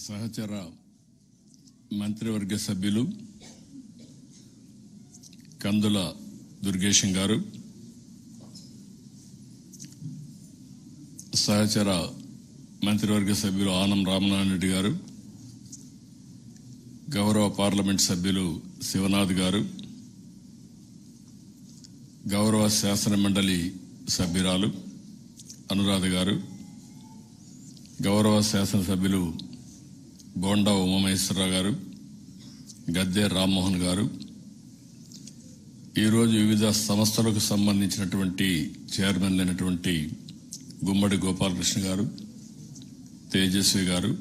సహచర మంత్రివర్గ సభ్యులు కందుల దుర్గేశం గారు, సహచర మంత్రివర్గ సభ్యులు ఆనం రామనారాయణ రెడ్డి గారు, గౌరవ పార్లమెంట్ సభ్యులు శివనాథ్ గారు, గౌరవ శాసన మండలి సభ్యురాలు అనురాధ గారు, గౌరవ శాసనసభ్యులు బోండా ఉమామహేశ్వరరావు గారు, గద్దె రామ్మోహన్ గారు, ఈరోజు వివిధ సంస్థలకు సంబంధించినటువంటి చైర్మన్ అయినటువంటి గుమ్మడి గోపాలకృష్ణ గారు, తేజస్వి గారు,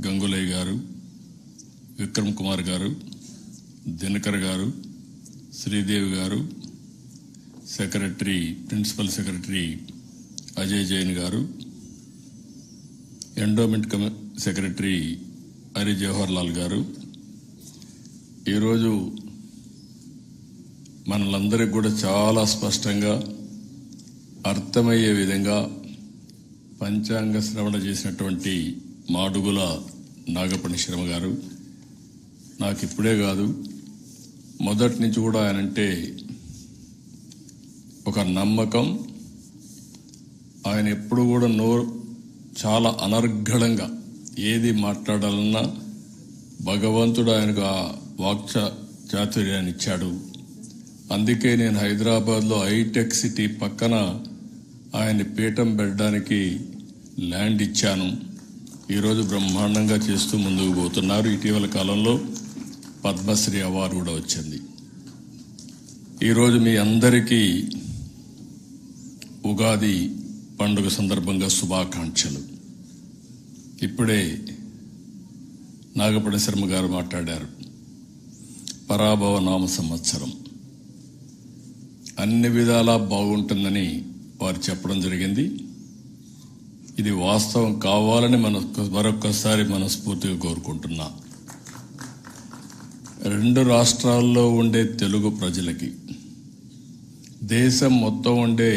గంగులయ్య గారు, విక్రమ్ కుమార్ గారు, దినకర్ గారు, శ్రీదేవి గారు, ప్రిన్సిపల్ సెక్రటరీ అజయ్ జైన్ గారు, ఎండోమెంట్ సెక్రటరీ హరి జవహర్ లాల్ గారు, ఈరోజు మనలందరికీ కూడా చాలా స్పష్టంగా అర్థమయ్యే విధంగా పంచాంగ శ్రవణ చేసినటువంటి మాడుగుల నాగపణి శర్మ గారు. నాకు ఇప్పుడే కాదు, మొదటి నుంచి కూడా ఆయనంటే ఒక నమ్మకం. ఆయన ఎప్పుడు కూడా చాలా అనర్గళంగా ఏది మాట్లాడాలన్నా భగవంతుడు ఆయనకు ఆ వాక్చ చాతుర్యాన్ని ఇచ్చాడు. అందుకే నేను హైదరాబాద్లో హైటెక్ సిటీ పక్కన ఆయన్ని పీఠం పెట్టడానికి ల్యాండ్ ఇచ్చాను. ఈరోజు బ్రహ్మాండంగా చేస్తూ ముందుకు పోతున్నారు. ఇటీవల కాలంలో పద్మశ్రీ అవార్డు కూడా వచ్చింది. ఈరోజు మీ అందరికీ ఉగాది పండుగ సందర్భంగా శుభాకాంక్షలు. ఇప్పుడే నాగపణి శర్మ గారు మాట్లాడారు. పరాభవ నామ సంవత్సరం అన్ని విధాలా బాగుంటుందని వారు చెప్పడం జరిగింది. ఇది వాస్తవం కావాలని మరొక్కసారి మనస్ఫూర్తిగా కోరుకుంటున్నా. 2 రాష్ట్రాల్లో ఉండే తెలుగు ప్రజలకి, దేశం మొత్తం ఉండే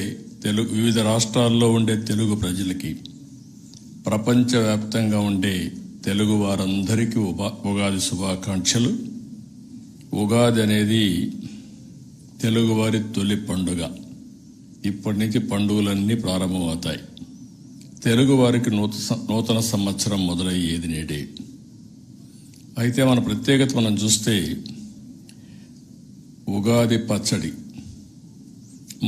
వివిధ రాష్ట్రాల్లో ఉండే తెలుగు ప్రజలకి, ప్రపంచవ్యాప్తంగా ఉండే తెలుగు వారందరికీ ఉగాది శుభాకాంక్షలు. ఉగాది అనేది తెలుగువారి తొలి పండుగ. ఇప్పటి నుంచి పండుగలన్నీ ప్రారంభమవుతాయి. తెలుగు వారికి నూతన సంవత్సరం మొదలయ్యేది నేడే. అయితే మన ప్రత్యేకత మనం చూస్తే ఉగాది పచ్చడి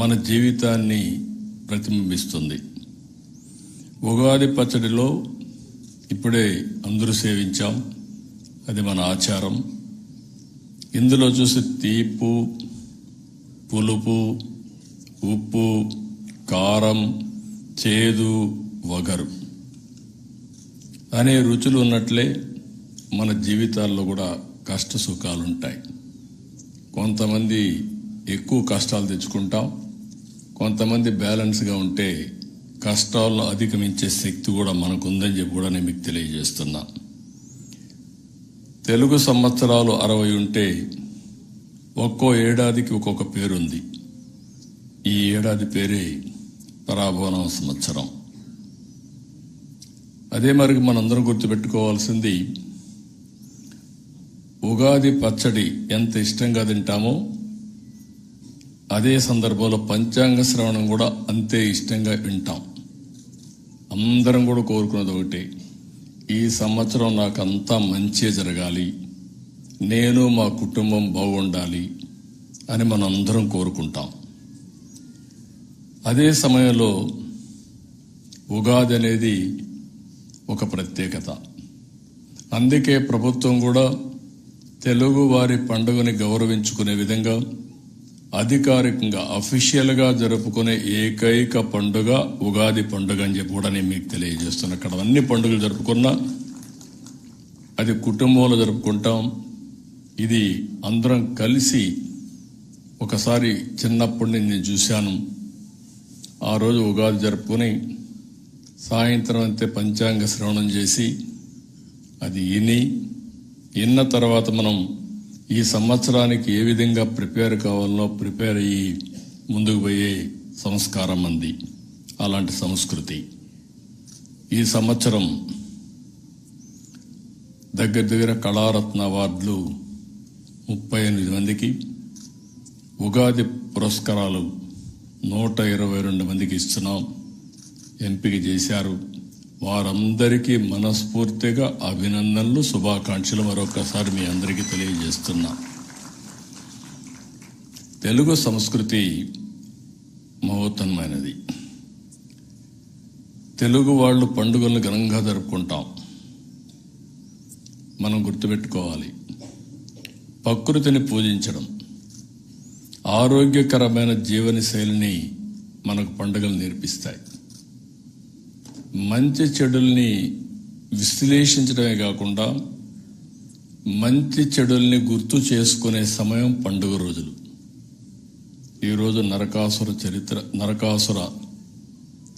మన జీవితాన్ని ప్రతిబింబిస్తుంది. ఉగాది పచ్చడిలో ఇప్పుడే అందరూ సేవించాం, అది మన ఆచారం. ఇందులో చూసి తీపు, పులుపు, ఉప్పు, కారం, చేదు, వగరు అనే రుచులు ఉన్నట్లే మన జీవితాల్లో కూడా కష్ట సుఖాలుంటాయి. కొంతమంది ఎక్కువ కష్టాలు తెచ్చుకుంటాం, కొంతమంది బ్యాలెన్స్గా ఉంటే కష్టాలను అధిగమించే శక్తి కూడా మనకు ఉందని చెప్పి కూడా నేను మీకు తెలియజేస్తున్నా. తెలుగు సంవత్సరాలు 60 ఉంటే ఒక్కో ఏడాదికి ఒక్కొక్క పేరుంది. ఈ ఏడాది పేరే పరాభవ సంవత్సరం. అదే మరి మనందరం గుర్తుపెట్టుకోవాల్సింది, ఉగాది పచ్చడి ఎంత ఇష్టంగా తింటామో అదే సందర్భంలో పంచాంగ శ్రవణం కూడా అంతే ఇష్టంగా వింటాం. అందరం కూడా కోరుకున్నది ఒకటే, ఈ సంవత్సరం నాకు అంతా మంచి జరగాలి, నేను మా కుటుంబం బాగుండాలి అని మనం అందరం కోరుకుంటాం. అదే సమయంలో ఉగాది అనేది ఒక ప్రత్యేకత. అందుకే ప్రభుత్వం కూడా తెలుగు వారి పండుగని గౌరవించుకునే విధంగా అధికారికంగా అఫీషియల్గా జరుపుకునే ఏకైక పండుగ ఉగాది పండుగ అని చెప్పి కూడా నేను మీకు తెలియజేస్తున్నా. అక్కడ అన్ని పండుగలు జరుపుకున్నా అది కుటుంబంలో జరుపుకుంటాం. ఇది అందరం కలిసి ఒకసారి చిన్నప్పటి నేను చూశాను. ఆ రోజు ఉగాది జరుపుకొని సాయంత్రం అంతే పంచాంగ శ్రవణం చేసి అది విన్న తర్వాత మనం ఈ సంవత్సరానికి ఏ విధంగా ప్రిపేర్ కావాలనో ప్రిపేర్ అయ్యి ముందుకు పోయే సంస్కారం అంది. అలాంటి సంస్కృతి ఈ సంవత్సరం దగ్గర కళారత్న అవార్డులు 38 మందికి, ఉగాది పురస్కారాలు 122 మందికి ఇస్తున్నాం. ఎంపిక చేశారు. వారందరికీ మనస్ఫూర్తిగా అభినందనలు, శుభాకాంక్షలు మరొకసారి మీ అందరికీ తెలియజేస్తున్నా. తెలుగు సంస్కృతి మహోత్తమైనది. తెలుగు వాళ్ళు పండుగలను ఘనంగా జరుపుకుంటాం. మనం గుర్తుపెట్టుకోవాలి, ప్రకృతిని పూజించడం, ఆరోగ్యకరమైన జీవన శైలిని మనకు పండుగలు నేర్పిస్తాయి. మంచి చెడుల్ని విశ్లేషించడమే కాకుండా మంచి చెడుల్ని గుర్తు చేసుకునే సమయం పండుగ రోజులు. ఈరోజు నరకాసుర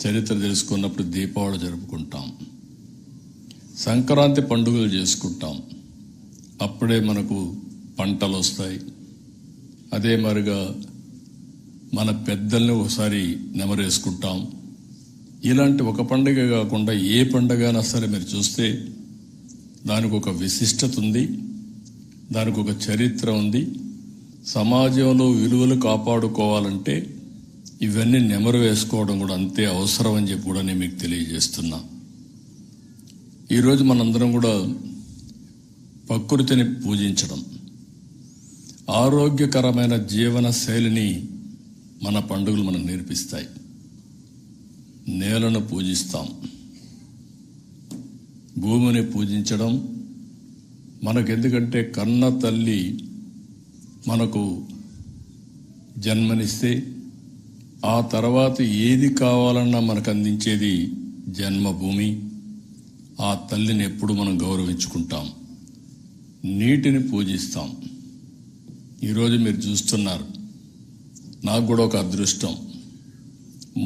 చరిత్ర తెలుసుకున్నప్పుడు దీపావళి జరుపుకుంటాం. సంక్రాంతి పండుగలు చేసుకుంటాం. అప్పుడే మనకు పంటలు వస్తాయి. అదే మరిగా మన పెద్దల్ని ఒకసారి నెమరేసుకుంటాం. ఇలాంటి ఒక పండుగ కాకుండా ఏ పండుగైనా సరే మీరు చూస్తే దానికి ఒక విశిష్టత ఉంది, దానికి ఒక చరిత్ర ఉంది. సమాజంలో విలువలు కాపాడుకోవాలంటే ఇవన్నీ నెమరు వేసుకోవడం కూడా అంతే అవసరం అని చెప్పి కూడా నేను మీకు తెలియజేస్తున్నా. ఈరోజు మనందరం కూడా ప్రకృతిని పూజించడం, ఆరోగ్యకరమైన జీవన శైలిని మన పండుగలు మనకు నేర్పిస్తాయి. నేలను పూజిస్తాం, భూమిని పూజించడం మనకెందుకంటే కన్న తల్లి మనకు జన్మనిస్తే ఆ తర్వాత ఏది కావాలన్నా మనకు అందించేది జన్మభూమి. ఆ తల్లిని ఎప్పుడు మనం గౌరవించుకుంటాం. నీటిని పూజిస్తాం. ఈరోజు మీరు చూస్తున్నారు, నాకు కూడా ఒక అదృష్టం.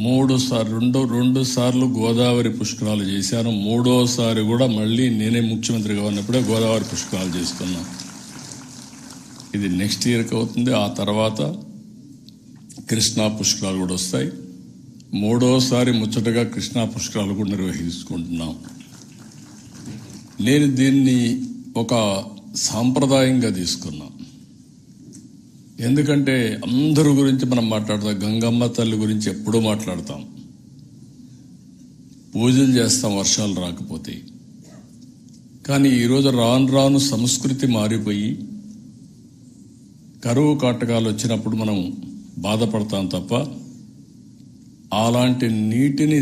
2 సార్లు గోదావరి పుష్కరాలు చేశాను. 3వసారి కూడా మళ్ళీ నేనే ముఖ్యమంత్రిగా ఉన్నప్పుడే గోదావరి పుష్కరాలు చేస్తున్నాం. ఇది నెక్స్ట్ ఇయర్కి అవుతుంది. ఆ తర్వాత కృష్ణా పుష్కరాలు కూడా వస్తాయి. 3వసారి ముచ్చటగా కృష్ణా పుష్కరాలు కూడా నిర్వహించుకుంటున్నాం. నేను దీన్ని ఒక సాంప్రదాయంగా తీసుకున్నా. ఎందుకంటే అందరి గురించి మనం మాట్లాడతాం. గంగమ్మ తల్లి గురించి ఎప్పుడూ మాట్లాడతాం, పూజలు చేస్తాం వర్షాలు రాకపోతే. కానీ ఈరోజు రాను సంస్కృతి మారిపోయి కరువు కాటకాలు వచ్చినప్పుడు మనం బాధపడతాం తప్ప అలాంటి నీటిని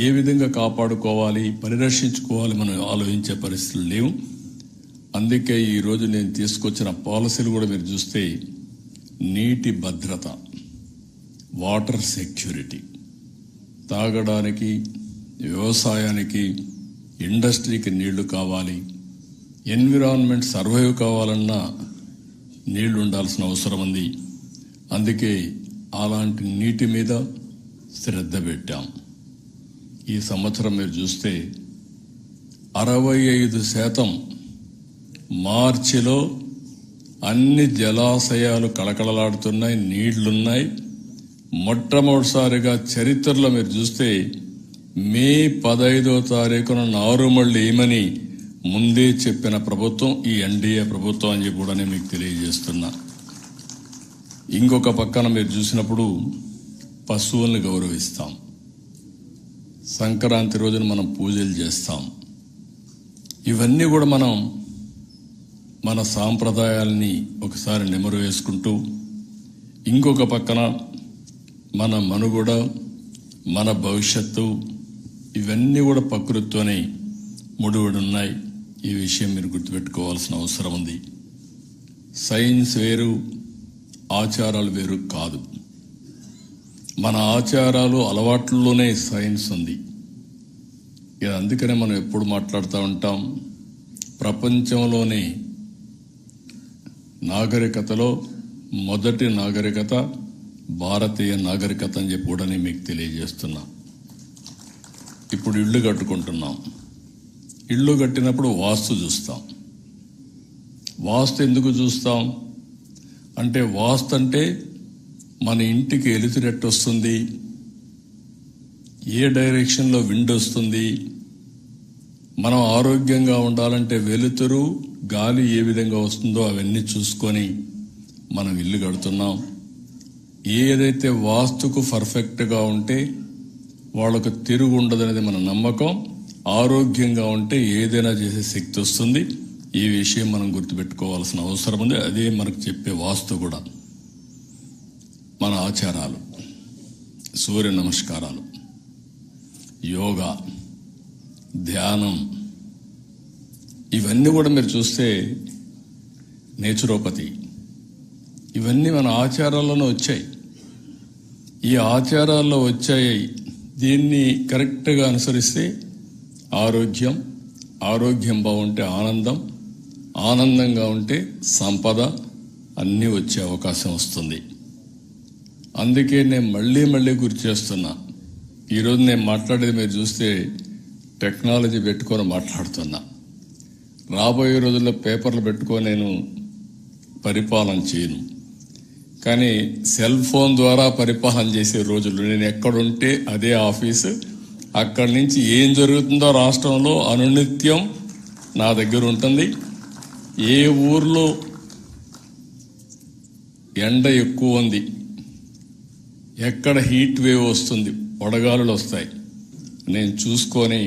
ఏ విధంగా కాపాడుకోవాలి, పరిరక్షించుకోవాలి మనం ఆలోచించే పరిస్థితులు లేవు. అందుకే ఈరోజు నేను తీసుకొచ్చిన పాలసీలు కూడా మీరు చూస్తే నీటి భద్రత, వాటర్ సెక్యూరిటీ, తాగడానికి, వ్యవసాయానికి, ఇండస్ట్రీకి నీళ్లు కావాలి, ఎన్విరాన్మెంట్ సర్వైవ్ కావాలన్నా నీళ్లు ఉండాల్సిన అవసరం ఉంది. అందుకే అలాంటి నీటి మీద శ్రద్ధ పెట్టాం. ఈ సంవత్సరం మీరు చూస్తే 65% మార్చిలో అన్ని జలాశయాలు కళకళలాడుతున్నాయి, నీళ్లున్నాయి. మొట్టమొదటిసారిగా చరిత్రలో మీరు చూస్తే మే 15వ తారీఖున నారుమళ్లు ఏమని ముందే చెప్పిన ప్రభుత్వం ఈ ఎన్డీఏ ప్రభుత్వం అని చెప్పి కూడా నేను మీకు తెలియజేస్తున్నా. ఇంకొక పక్కన మీరు చూసినప్పుడు పశువుల్ని గౌరవిస్తాం. సంక్రాంతి రోజున మనం పూజలు చేస్తాం. ఇవన్నీ కూడా మనం మన సాంప్రదాయాల్ని ఒకసారి నెమరు వేసుకుంటూ, ఇంకొక పక్కన మన మనుగడ, మన భవిష్యత్తు, ఇవన్నీ కూడా ప్రకృతితోనే ముడిపడి ఉన్నాయి. ఈ విషయం మీరు గుర్తుపెట్టుకోవాల్సిన అవసరం ఉంది. సైన్స్ వేరు, ఆచారాలు వేరు కాదు. మన ఆచారాలు అలవాట్లలోనే సైన్స్ ఉంది. ఇది అందుకనే మనం ఎప్పుడు మాట్లాడుతూ ఉంటాం, ప్రపంచంలోనే నాగరికతలో మొదటి నాగరికత భారతీయ నాగరికత అని చెప్పి కూడా నేను మీకు తెలియజేస్తున్నా. ఇప్పుడు ఇళ్ళు కట్టుకుంటున్నాం. ఇళ్ళు కట్టినప్పుడు వాస్తు చూస్తాం. వాస్తు ఎందుకు చూస్తాం అంటే, వాస్తు అంటే మన ఇంటికి ఎలుతురెట్టు వస్తుంది, ఏ డైరెక్షన్లో విండ్ వస్తుంది, మనం ఆరోగ్యంగా ఉండాలంటే వెలుతురు, గాలి ఏ విధంగా వస్తుందో అవన్నీ చూసుకొని మనం ఇల్లు కడుతున్నాం. ఏదైతే వాస్తుకు పర్ఫెక్ట్గా ఉంటే వాళ్ళకు తిరుగు ఉండదనేది మన నమ్మకం. ఆరోగ్యంగా ఉంటే ఏదైనా చేసే శక్తి వస్తుంది. ఈ విషయం మనం గుర్తుపెట్టుకోవాల్సిన అవసరం ఉంది. అదే మనకు చెప్పే వాస్తు కూడా. మన ఆచారాలు, సూర్య నమస్కారాలు, యోగా, ధ్యానం, ఇవన్నీ కూడా మీరు చూస్తే నేచురోపతి, ఇవన్నీ మన ఆచారాల్లోనే వచ్చాయి. ఈ ఆచారాల్లో వచ్చాయి. దీన్ని కరెక్ట్గా అనుసరిస్తే ఆరోగ్యం బాగుంటే ఆనందంగా ఉంటే సంపద అన్నీ వచ్చే అవకాశం వస్తుంది. అందుకే నేను మళ్ళీ గుర్తు చేస్తున్నా. ఈరోజు నేను మాట్లాడేది మీరు చూస్తే టెక్నాలజీ పెట్టుకొని మాట్లాడుతున్నా. రాబోయే రోజుల్లో పేపర్లు పెట్టుకొని నేను పరిపాలన చేయను, కానీ సెల్ ఫోన్ ద్వారా పరిపాలన చేసే రోజులు. నేను ఎక్కడుంటే అదే ఆఫీసు, అక్కడి నుంచి ఏం జరుగుతుందో రాష్ట్రంలో అనునిత్యం నా దగ్గర ఉంటుంది. ఏ ఊర్లో ఎండ ఎక్కువ ఉంది, ఎక్కడ హీట్ వేవ్ వస్తుంది, వడగాలులు వస్తాయి, నేను చూసుకొని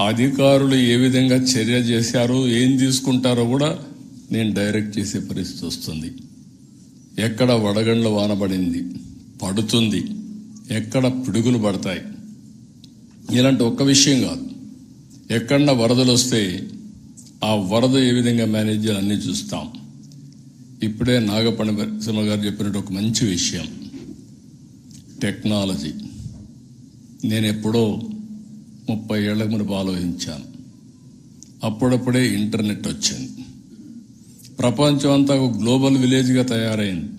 అధికారులు ఏ విధంగా చర్య చేశారో ఏం తీసుకుంటారో కూడా నేను డైరెక్ట్ చేసే పరిస్థితి వస్తుంది. ఎక్కడ వడగండ్ల వాన పడుతుంది, ఎక్కడ పిడుగులు పడతాయి, ఇలాంటి ఒక్క విషయం కాదు. ఎక్కడన్నా వరదలు వస్తే ఆ వరద ఏ విధంగా మేనేజ్ చేయాలి అన్నీ చూస్తాం. ఇప్పుడే నాగపణి సింహ గారు చెప్పినట్టు ఒక మంచి విషయం, టెక్నాలజీ. నేను ఎప్పుడో 30 ఏళ్ల మునుపు ఆలోచించాను. అప్పుడప్పుడే ఇంటర్నెట్ వచ్చింది, ప్రపంచం అంతా ఒక గ్లోబల్ విలేజ్గా తయారైంది.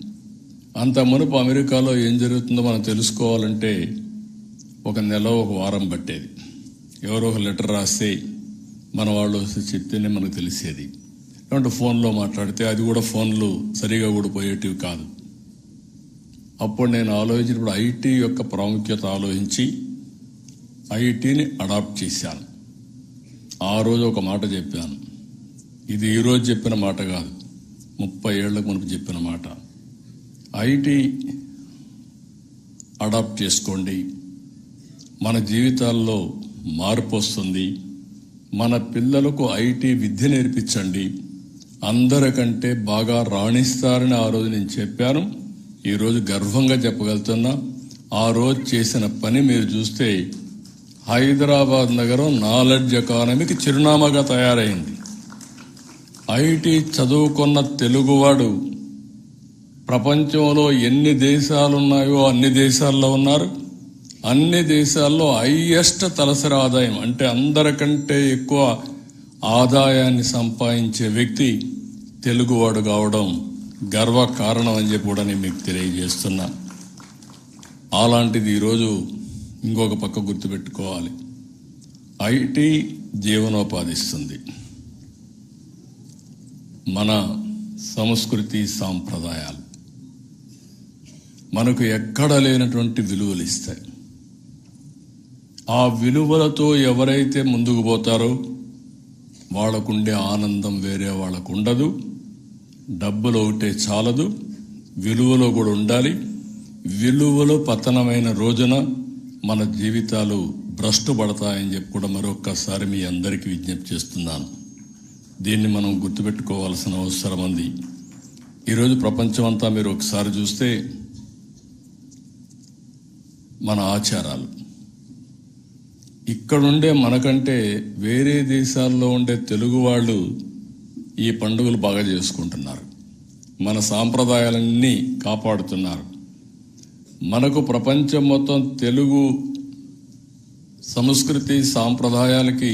అంత మునుపు అమెరికాలో ఏం జరుగుతుందో మనం తెలుసుకోవాలంటే 1 నెల 1 వారం పట్టేది. ఎవరో ఒక లెటర్ రాస్తే మన వాళ్ళు వస్తే చెప్తేనే మనకు తెలిసేది. లేదంటే ఫోన్లో మాట్లాడితే అది కూడా ఫోన్లు సరిగా కూడా పోయేటివి కాదు. అప్పుడు నేను ఆలోచించినప్పుడు ఐటీ యొక్క ప్రాముఖ్యత ఆలోచించి ఐటీని అడాప్ట్ చేశాను. ఆ రోజు ఒక మాట చెప్పాను, ఇది ఈరోజు చెప్పిన మాట కాదు, 30 ఏళ్లకు మునుపు చెప్పిన మాట. ఐటీ అడాప్ట్ చేసుకోండి, మన జీవితాల్లో మార్పు వస్తుంది. మన పిల్లలకు ఐటీ విద్య నేర్పించండి, అందరికంటే బాగా రాణిస్తారని ఆ రోజు నేను చెప్పాను. ఈరోజు గర్వంగా చెప్పగలుగుతున్నా, ఆ రోజు చేసిన పని మీరు చూస్తే హైదరాబాద్ నగరం నాలెడ్జ్ ఎకానమీకి చిరునామాగా తయారైంది. ఐటీ చదువుకున్న తెలుగువాడు ప్రపంచంలో ఎన్ని దేశాలున్నాయో అన్ని దేశాల్లో ఉన్నారు. అన్ని దేశాల్లో హైయెస్ట్ తలసరి ఆదాయం అంటే అందరికంటే ఎక్కువ ఆదాయాన్ని సంపాదించే వ్యక్తి తెలుగువాడు కావడం గర్వ కారణం అని చెప్పి కూడా నేను మీకు తెలియజేస్తున్నా. అలాంటిది ఈరోజు ఇంకొక పక్క గుర్తుపెట్టుకోవాలి, ఐటీ జీవనోపాధిస్తుంది. మన సంస్కృతి సాంప్రదాయాలు మనకు ఎక్కడ లేనటువంటి విలువలు ఇస్తాయి. ఆ విలువలతో ఎవరైతే ముందుకు పోతారో వాళ్ళకుండే ఆనందం వేరే వాళ్ళకు ఉండదు. డబ్బులు ఒకటే చాలదు, విలువలో కూడా ఉండాలి. విలువలో పతనమైన రోజున మన జీవితాలు భ్రష్టు పడతాయని చెప్పి కూడా మరొక్కసారి మీ అందరికీ విజ్ఞప్తి చేస్తున్నాను. దీన్ని మనం గుర్తుపెట్టుకోవాల్సిన అవసరం ఉంది. ఈరోజు ప్రపంచం అంతా మీరు ఒకసారి చూస్తే మన ఆచారాలు ఇక్కడుండే మనకంటే వేరే దేశాల్లో ఉండే తెలుగు వాళ్ళు ఈ పండుగలు బాగా చేసుకుంటున్నారు, మన సాంప్రదాయాలన్నీ కాపాడుతున్నారు. మనకు ప్రపంచం మొత్తం తెలుగు సంస్కృతి సాంప్రదాయాలకి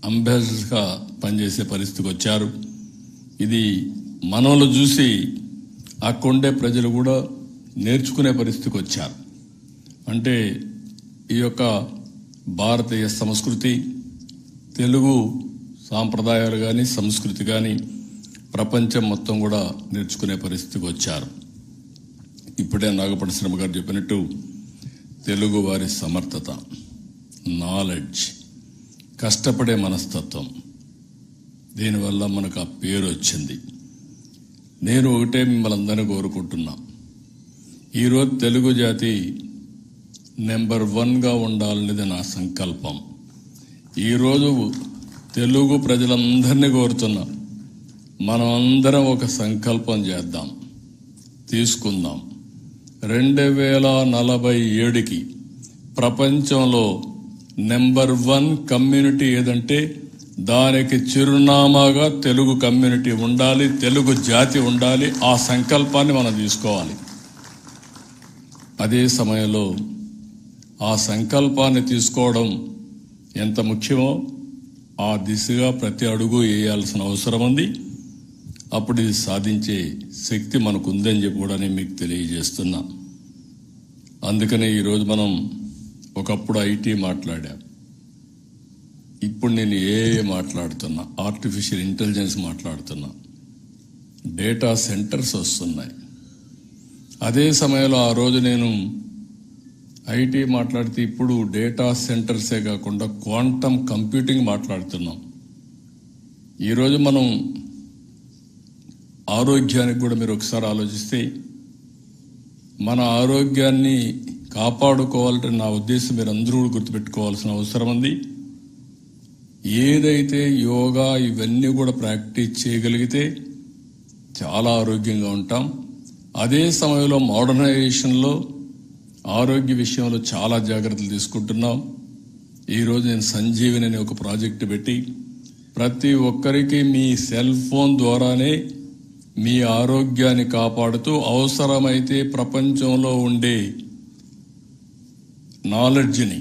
అంబాసిడర్గా పనిచేసే పరిస్థితికి వచ్చారు. ఇది మనలో చూసి అక్కడుండే ప్రజలు కూడా నేర్చుకునే పరిస్థితికి వచ్చారు. అంటే ఈ యొక్క భారతీయ సంస్కృతి, తెలుగు సాంప్రదాయాలు కానీ సంస్కృతి కానీ ప్రపంచం మొత్తం కూడా నేర్చుకునే పరిస్థితికి వచ్చారు. ఇప్పుడే నాగపణి శ్రమ గారు చెప్పినట్టు తెలుగు వారి సమర్థత, నాలెడ్జ్, కష్టపడే మనస్తత్వం. దీనివల్ల మనకు ఆ పేరు వచ్చింది. నేను ఒకటే మిమ్మల్ని అందరినీ కోరుకుంటున్నా, ఈరోజు తెలుగు జాతి నెంబర్ 1గా ఉండాలనేది నా సంకల్పం. ఈరోజు తెలుగు ప్రజలందరినీ కోరుతున్నా, మనం అందరం ఒక సంకల్పం చేద్దాం, తీసుకుందాం. 2047కి ప్రపంచంలో నెంబర్ 1 కమ్యూనిటీ ఏదంటే దానికి చిరునామాగా తెలుగు కమ్యూనిటీ ఉండాలి, తెలుగు జాతి ఉండాలి. ఆ సంకల్పాన్ని మనం తీసుకోవాలి. అదే సమయంలో ఆ సంకల్పాన్ని తీసుకోవడం ఎంత ముఖ్యమో ఆ దిశగా ప్రతి అడుగు వేయాల్సిన అవసరం ఉంది. అప్పుడు ఇది సాధించే శక్తి మనకు ఉందని చెప్పి కూడా నేను మీకు తెలియజేస్తున్నా. అందుకనే ఈరోజు మనం ఒకప్పుడు ఐటీ మాట్లాడాం, ఇప్పుడు నేను ఏఐ మాట్లాడుతున్నా, ఆర్టిఫిషియల్ ఇంటెలిజెన్స్ మాట్లాడుతున్నా, డేటా సెంటర్స్ వస్తున్నాయి. అదే సమయంలో ఆ రోజు నేను ఐటీ మాట్లాడితే ఇప్పుడు డేటా సెంటర్సే కాకుండా క్వాంటమ్ కంప్యూటింగ్ మాట్లాడుతున్నాం. ఈరోజు మనం ఆరోగ్యానికి కూడా మీరు ఒకసారి ఆలోచిస్తే, మన ఆరోగ్యాన్ని కాపాడుకోవాలంటే నా ఉద్దేశం మీరు అందరూ కూడా గుర్తుపెట్టుకోవాల్సిన అవసరం ఉంది. ఏదైతే యోగా ఇవన్నీ కూడా ప్రాక్టీస్ చేయగలిగితే చాలా ఆరోగ్యంగా ఉంటాం. అదే సమయంలో మోడర్నైజేషన్లో ఆరోగ్య విషయంలో చాలా జాగ్రత్తలు తీసుకుంటున్నాం. ఈరోజు నేను సంజీవిని అనే ఒక ప్రాజెక్టు పెట్టి ప్రతి ఒక్కరికి మీ సెల్ ఫోన్ ద్వారానే మీ ఆరోగ్యాన్ని కాపాడుతూ అవసరమైతే ప్రపంచంలో ఉండే నాలెడ్జ్ని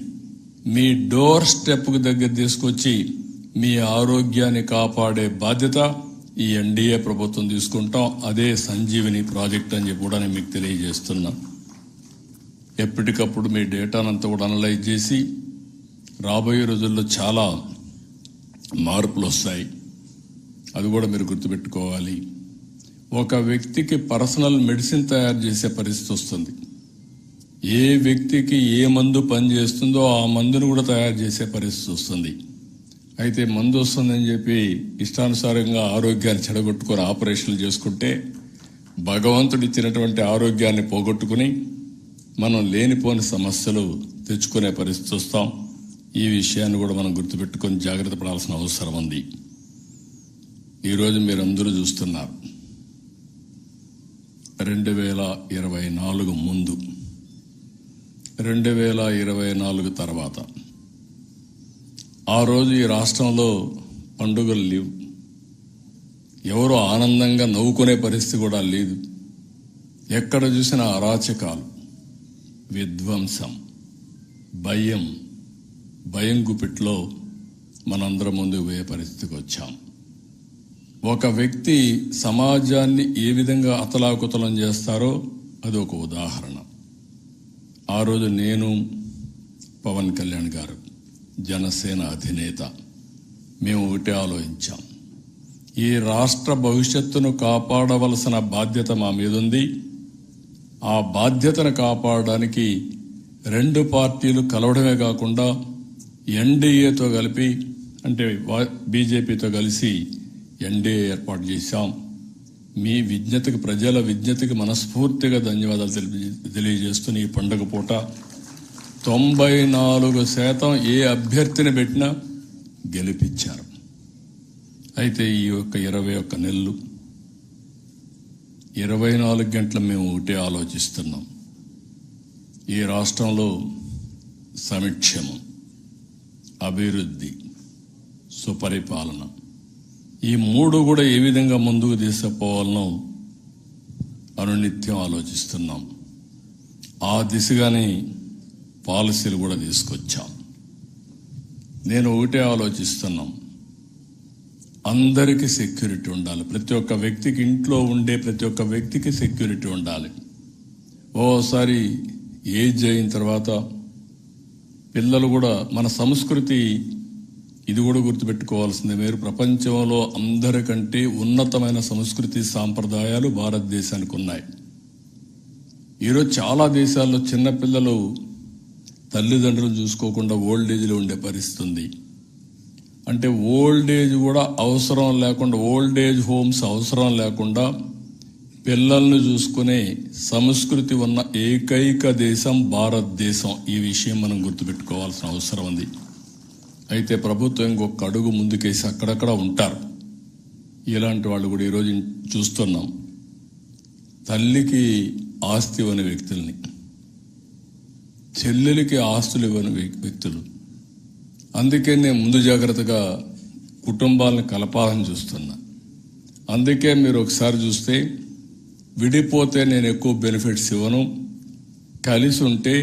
మీ డోర్ స్టెప్కు దగ్గర తీసుకొచ్చి మీ ఆరోగ్యాన్ని కాపాడే బాధ్యత ఈ ఎన్డీఏ ప్రభుత్వం తీసుకుంటాం. అదే సంజీవిని ప్రాజెక్ట్ అని చెప్పి కూడా నేను మీకు తెలియజేస్తున్నా. ఎప్పటికప్పుడు మీ డేటానంతా కూడా అనలైజ్ చేసి రాబోయే రోజుల్లో చాలా మార్పులు వస్తాయి. అది కూడా మీరు గుర్తుపెట్టుకోవాలి. ఒక వ్యక్తికి పర్సనల్ మెడిసిన్ తయారు చేసే పరిస్థితి వస్తుంది. ఏ వ్యక్తికి ఏ మందు పనిచేస్తుందో ఆ మందును కూడా తయారు చేసే పరిస్థితి వస్తుంది. అయితే మందు వస్తుందని చెప్పి ఇష్టానుసారంగా ఆరోగ్యాన్ని చెడగొట్టుకొని ఆపరేషన్లు చేసుకుంటే భగవంతుడు ఇచ్చినటువంటి ఆరోగ్యాన్ని పోగొట్టుకుని మనం లేనిపోని సమస్యలు తెచ్చుకునే పరిస్థితి వస్తాం. ఈ విషయాన్ని కూడా మనం గుర్తుపెట్టుకొని జాగ్రత్త పడాల్సిన అవసరం ఉంది. ఈరోజు మీరందరూ చూస్తున్నారు, 2024 ముందు, 2024 తర్వాత ఆ రోజు ఈ రాష్ట్రంలో పండుగలు లేవు. ఎవరో ఆనందంగా నవ్వుకునే పరిస్థితి కూడా లేదు. ఎక్కడ చూసినా అరాచకాలు, విధ్వంసం, భయం గుప్పిట్లో మనందరం ముందుకు పోయే పరిస్థితికి వచ్చాం. ఒక వ్యక్తి సమాజాన్ని ఏ విధంగా అతలాకుతలం చేస్తారో అది ఒక ఉదాహరణ. ఆ రోజు నేను, పవన్ కళ్యాణ్ గారు, జనసేన అధినేత, మేము ఒకటే ఆలోచించాం. ఈ రాష్ట్ర భవిష్యత్తును కాపాడవలసిన బాధ్యత మా మీద ఉంది. ఆ బాధ్యతను కాపాడడానికి 2 పార్టీలు కలవడమే కాకుండా ఎన్డీఏతో కలిపి, అంటే బీజేపీతో కలిసి ఎన్డీఏ ఏర్పాటు చేశాం. మీ విజ్ఞతకి, ప్రజల విజ్ఞతకి మనస్ఫూర్తిగా ధన్యవాదాలు తెలియజేస్తున్న ఈ పండుగ పూట 94% ఏ అభ్యర్థిని పెట్టినా గెలిపించారు. అయితే ఈ యొక్క 21 నెలలు 24 గంటలు మేము ఒకటే ఆలోచిస్తున్నాం. ఈ రాష్ట్రంలో సంక్షేమం, అభివృద్ధి, సుపరిపాలన, ఈ 3 కూడా ఏ విధంగా ముందుకు తీసుకుపోవాలనో అనునిత్యం ఆలోచిస్తున్నాం. ఆ దిశగానే పాలసీలు కూడా తీసుకొచ్చాం. నేను ఒకటే ఆలోచిస్తున్నాం, అందరికీ సెక్యూరిటీ ఉండాలి. ప్రతి ఒక్క వ్యక్తికి, ఇంట్లో ఉండే ప్రతి ఒక్క వ్యక్తికి సెక్యూరిటీ ఉండాలి. ఓసారి ఏజ్ అయిన తర్వాత పిల్లలు కూడా, మన సంస్కృతి ఇది కూడా గుర్తుపెట్టుకోవాల్సిందే. మీరు ప్రపంచంలో అందరికంటే ఉన్నతమైన సంస్కృతి సాంప్రదాయాలు భారతదేశానికి ఉన్నాయి. ఈరోజు చాలా దేశాల్లో చిన్నపిల్లలు తల్లిదండ్రులు చూసుకోకుండా ఓల్డ్ ఏజ్లో ఉండే పరిస్థితి ఉంది. అంటే ఓల్డ్ ఏజ్ కూడా అవసరం లేకుండా, ఓల్డ్ ఏజ్ హోమ్స్ అవసరం లేకుండా పిల్లల్ని చూసుకునే సంస్కృతి ఉన్న ఏకైక దేశం భారతదేశం. ఈ విషయం మనం గుర్తుపెట్టుకోవాల్సిన అవసరం ఉంది. అయితే ప్రభుత్వం ఇంకొక అడుగు ముందుకేసి అక్కడక్కడ ఉంటారు ఇలాంటి వాళ్ళు కూడా. ఈరోజు చూస్తున్నాం తల్లికి ఆస్తి ఇవ్వని వ్యక్తుల్ని, చెల్లెలికి ఆస్తులు ఇవ్వని వ్యక్తులు. అందుకే నేను ముందు జాగ్రత్తగా కుటుంబాలను కలపాలని చూస్తున్నా. అందుకే మీరు ఒకసారి చూస్తే విడిపోతే నేను ఎక్కువ బెనిఫిట్స్ ఇవ్వను, కలిసి ఉంటే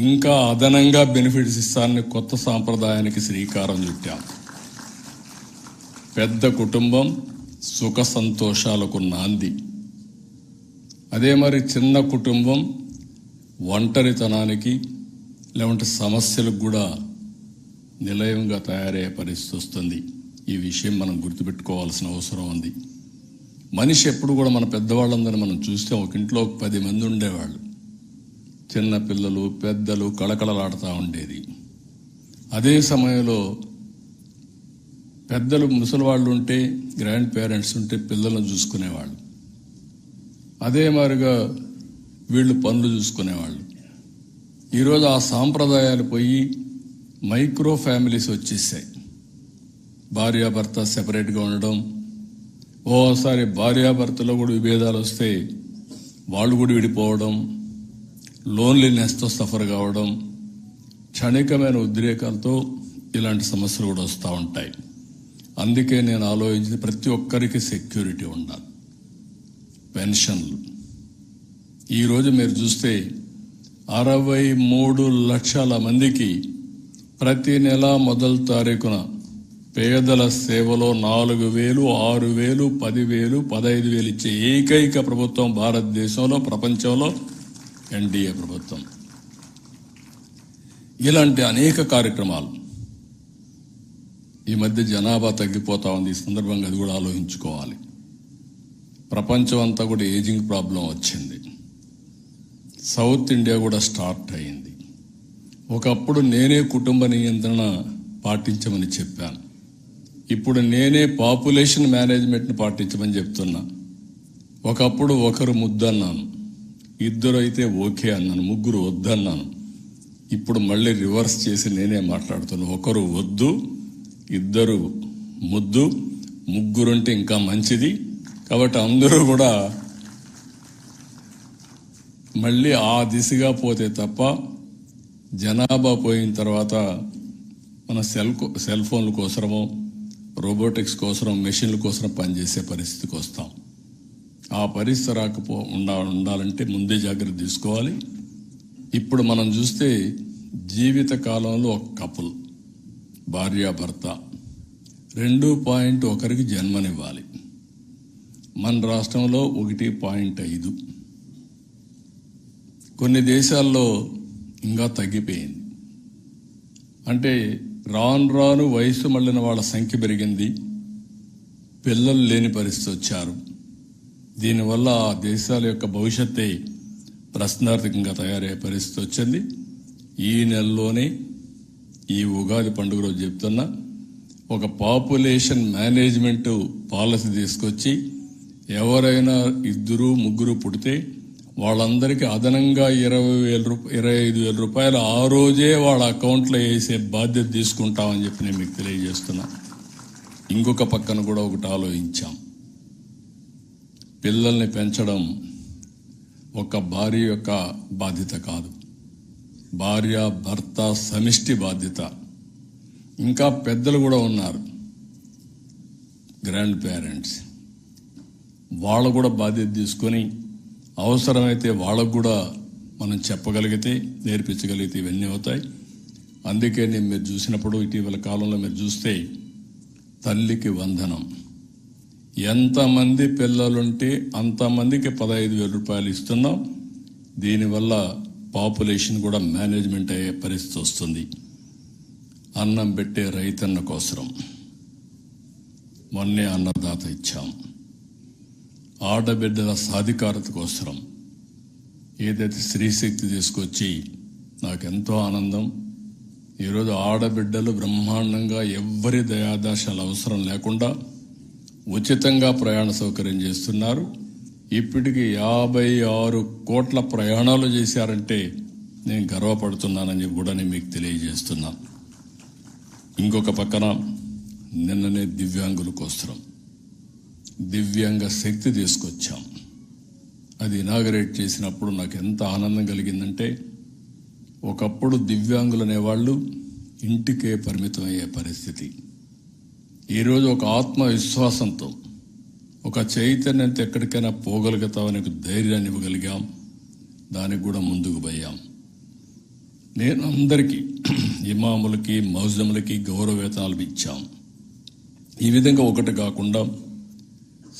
ఇంకా అదనంగా బెనిఫిట్స్ ఇస్తానని కొత్త సాంప్రదాయానికి శ్రీకారం చుట్టాం. పెద్ద కుటుంబం సుఖ సంతోషాలకు నాంది. అదే మరి చిన్న కుటుంబం ఒంటరితనానికి లేకుంటే సమస్యలకు కూడా నిలయంగా తయారయ్యే పరిస్థితి వస్తుంది. ఈ విషయం మనం గుర్తుపెట్టుకోవాల్సిన అవసరం ఉంది. మనిషి ఎప్పుడు కూడా, మన పెద్దవాళ్ళందరూ మనం చూస్తే ఒక ఇంట్లో 10 మంది ఉండేవాళ్ళు. చిన్న పిల్లలు పెద్దలు కళకళలాడుతూ ఉండేది. అదే సమయంలో పెద్దలు ముసలివాళ్ళు ఉంటే, గ్రాండ్ పేరెంట్స్ ఉంటే పిల్లలను చూసుకునేవాళ్ళు. అదే మాదిరిగా వీళ్ళు పనులు చూసుకునేవాళ్ళు. ఈరోజు ఆ సాంప్రదాయాలు పోయి మైక్రో ఫ్యామిలీస్ వచ్చేసాయి. భార్యాభర్త సెపరేట్గా ఉండడం, ఓసారి భార్యాభర్తలో కూడా విభేదాలు వస్తే వాళ్ళు కూడా విడిపోవడం, లోన్లీనెస్తో సఫర్ కావడం, క్షణికమైన ఉద్రేకాలతో ఇలాంటి సమస్యలు కూడా వస్తూ ఉంటాయి. అందుకే నేను ఆలోచించి ప్రతి ఒక్కరికి సెక్యూరిటీ ఉండాలి. పెన్షన్లు ఈరోజు మీరు చూస్తే 63 లక్షల మందికి ప్రతి నెల మొదటి తారీఖున పేదల సేవలో 4,000, 6,000, 10,000, 15,000 ఇచ్చే ఏకైక ప్రభుత్వం భారతదేశంలో, ప్రపంచంలో ఎన్డీఏ ప్రభుత్వం. ఇలాంటి అనేక కార్యక్రమాలు. ఈ మధ్య జనాభా తగ్గిపోతా ఉంది. ఈ సందర్భంగా అది కూడా ఆలోచించుకోవాలి. ప్రపంచం అంతా కూడా ఏజింగ్ ప్రాబ్లం వచ్చింది. సౌత్ ఇండియా కూడా స్టార్ట్ అయింది. ఒకప్పుడు నేనే కుటుంబ నియంత్రణ పాటించమని చెప్పాను. ఇప్పుడు నేనే పాపులేషన్ మేనేజ్మెంట్ని పాటించమని చెప్తున్నా. ఒకప్పుడు ఒకరు ముద్దన్నాను, 2 అయితే ఓకే అన్నాను, 3 వద్దన్నాను. ఇప్పుడు మళ్ళీ రివర్స్ చేసి నేనే మాట్లాడుతున్నాను. ఒకరు వద్దు, 2 ముద్దు, 3 అంటే ఇంకా మంచిది. కాబట్టి అందరూ కూడా మళ్ళీ ఆ దిశగా పోతే తప్ప జనాభా పోయిన తర్వాత మన సెల్ ఫోన్ల కోసమో, రోబోటిక్స్ కోసం, మెషిన్ల కోసం పనిచేసే పరిస్థితికి వస్తాం. ఆ పరిస్థితి ఉండాలంటే ముందే జాగ్రత్త తీసుకోవాలి. ఇప్పుడు మనం చూస్తే జీవిత కాలంలో ఒక కపుల్, భార్యాభర్త 2.1కి జన్మనివ్వాలి. మన రాష్ట్రంలో 1.5. కొన్ని దేశాల్లో ఇంకా తగ్గిపోయింది. అంటే రాను రాను వయసు మళ్ళిన వాళ్ళ సంఖ్య పెరిగింది, పిల్లలు లేని పరిస్థితి వచ్చారు. దీనివల్ల ఆ దేశాల యొక్క భవిష్యత్తే ప్రశ్నార్థకంగా తయారయ్యే పరిస్థితి వచ్చింది. ఈ నెలలోనే, ఈ ఉగాది పండుగ రోజు చెప్తున్నా, ఒక పాపులేషన్ మేనేజ్మెంట్ పాలసీ తీసుకొచ్చి ఎవరైనా 2, 3 పుడితే వాళ్ళందరికీ అదనంగా 25,000 రూపాయలు ఆ రోజే వాళ్ళ అకౌంట్లో వేసే బాధ్యత తీసుకుంటామని చెప్పి నేను మీకు తెలియజేస్తున్నా. ఇంకొక పక్కన కూడా ఒకటి ఆలోచించాం. పిల్లల్ని పెంచడం ఒక భార్య యొక్క బాధ్యత కాదు, భార్య భర్త సమిష్టి బాధ్యత. ఇంకా పెద్దలు కూడా ఉన్నారు, గ్రాండ్ పేరెంట్స్. వాళ్ళు కూడా బాధ్యత తీసుకొని అవసరమైతే వాళ్ళకు కూడా మనం చెప్పగలిగితే, నేర్పించగలిగితే ఇవన్నీ అవుతాయి. అందుకే నేను మీరు చూసినప్పుడు ఇటీవల కాలంలో మీరు చూస్తే తల్లికి వందనం, ఎంతమంది పిల్లలుంటే అంతమందికి 15,000 రూపాయలు ఇస్తున్నాం. దీనివల్ల పాపులేషన్ కూడా మేనేజ్మెంట్ అయ్యే పరిస్థితి వస్తుంది. అన్నం పెట్టే రైతన్న కోసరం మొన్నే అన్నదాత ఇచ్చాం. ఆడబిడ్డల సాధికారత కోసరం ఏదైతే స్త్రీశక్తి తీసుకొచ్చి నాకెంతో ఆనందం. ఈరోజు ఆడబిడ్డలు బ్రహ్మాండంగా ఎవ్వరి దయాదాశాలు అవసరం లేకుండా ఉచితంగా ప్రయాణ సౌకర్యం చేస్తున్నారు. ఇప్పటికి 56 కోట్ల ప్రయాణాలు చేశారంటే నేను గర్వపడుతున్నానని కూడా నేను మీకు తెలియజేస్తున్నాను. ఇంకొక పక్కన నిన్ననే దివ్యాంగుల కోసం దివ్యాంగ శక్తి తీసుకొచ్చాం. అది ఇనాగరేట్ చేసినప్పుడు నాకు ఎంత ఆనందం కలిగిందంటే, ఒకప్పుడు దివ్యాంగులు అనేవాళ్ళు ఇంటికే పరిమితం అయ్యే పరిస్థితి. ఈరోజు ఒక ఆత్మవిశ్వాసంతో, ఒక చైతన్యంతో ఎక్కడికైనా పోగలుగుతామని ధైర్యాన్ని ఇవ్వగలిగాం. దానికి కూడా ముందుకు పోయాం. నేను అందరికీ ఇమాములకి మౌజములకి గౌరవ వేతనాలు ఇచ్చాం. ఈ విధంగా ఒకటి కాకుండా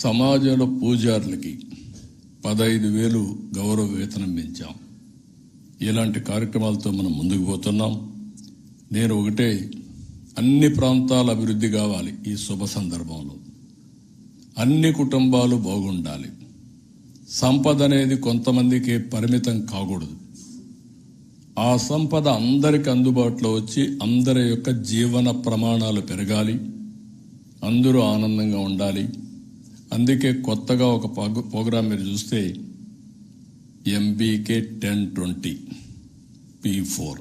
సమాజంలో పూజారులకి 15,000 గౌరవ వేతనం పెంచాం. ఇలాంటి కార్యక్రమాలతో మనం ముందుకు పోతున్నాం. నేను ఒకటే, అన్ని ప్రాంతాల అభివృద్ధి కావాలి. ఈ శుభ సందర్భంలో అన్ని కుటుంబాలు బాగుండాలి. సంపద అనేది కొంతమందికి పరిమితం కాకూడదు. ఆ సంపద అందరికి అందుబాటులో వచ్చి అందరి యొక్క జీవన ప్రమాణాలు పెరగాలి. అందరూ ఆనందంగా ఉండాలి. అందుకే కొత్తగా ఒక ప్రోగ్రాం మీరు చూస్తే MBK 1020 P4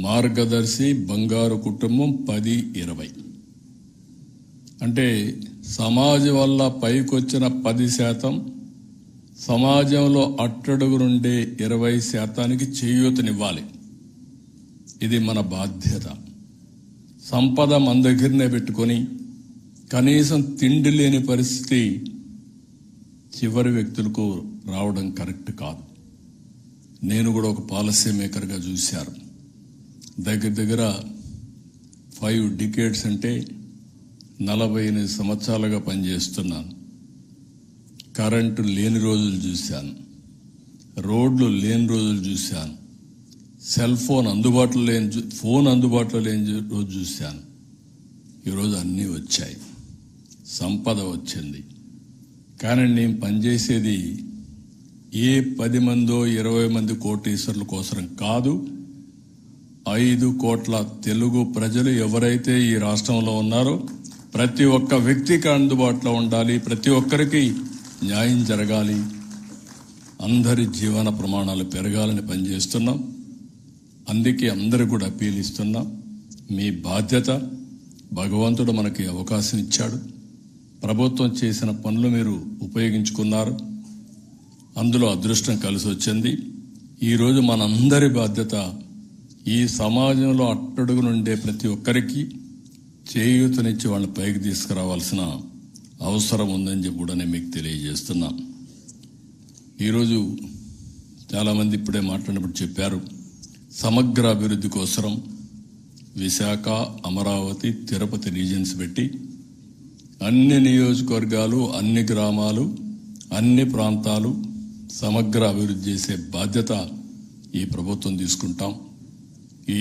మార్గదర్శి బంగారు కుటుంబం 10-20 అంటే సమాజం వల్ల పైకొచ్చిన 10%, సమాజంలో అట్టడుగు నుండే 20%కి చేయూతనివ్వాలి. ఇది మన బాధ్యత. సంపద మన దగ్గరనే పెట్టుకొని కనీసం తిండి లేని పరిస్థితి చివరి వ్యక్తులకు రావడం కరెక్ట్ కాదు. నేను కూడా ఒక పాలసీ మేకర్గా చూశాను. దగ్గర 5 డికేడ్స్ అంటే 48 సంవత్సరాలుగా పనిచేస్తున్నాను. కరెంటు లేని రోజులు చూశాను, రోడ్లు లేని రోజులు చూశాను, సెల్ ఫోన్ అందుబాటులో లేని రోజు చూశాను. ఈరోజు అన్నీ వచ్చాయి, సంపద వచ్చింది. కానీ నేను పనిచేసేది ఏ 10 మందో 20 మంది కోటీశ్వరుల కోసం కాదు. 5 కోట్ల తెలుగు ప్రజలు ఎవరైతే ఈ రాష్ట్రంలో ఉన్నారో ప్రతి ఒక్క వ్యక్తికి అందుబాటులో ఉండాలి. ప్రతి ఒక్కరికి న్యాయం జరగాలి. అందరి జీవన ప్రమాణాలు పెరగాలని పనిచేస్తున్నాం. అందుకే అందరూ కూడా అప్పీల్ ఇస్తున్నాం. మీ బాధ్యత. భగవంతుడు మనకి అవకాశం ఇచ్చాడు. ప్రభుత్వం చేసిన పనులు మీరు ఉపయోగించుకున్నారు. అందులో అదృష్టం కలిసి వచ్చింది. ఈరోజు మనందరి బాధ్యత ఈ సమాజంలో అట్టడుగు నుండే ప్రతి ఒక్కరికి చేయూతనిచ్చి వాళ్ళని పైకి తీసుకురావాల్సిన అవసరం ఉందని చెప్పి కూడా నేను మీకు తెలియజేస్తున్నా. ఈరోజు చాలామంది ఇప్పుడే మాట్లాడినప్పుడు చెప్పారు, సమగ్ర అభివృద్ధి కోసం విశాఖ, అమరావతి, తిరుపతి రీజన్స్ పెట్టి అన్ని నియోజకవర్గాలు, అన్ని గ్రామాలు, అన్ని ప్రాంతాలు సమగ్ర అభివృద్ధి చేసే బాధ్యత ఈ ప్రభుత్వం తీసుకుంటాం. ఈ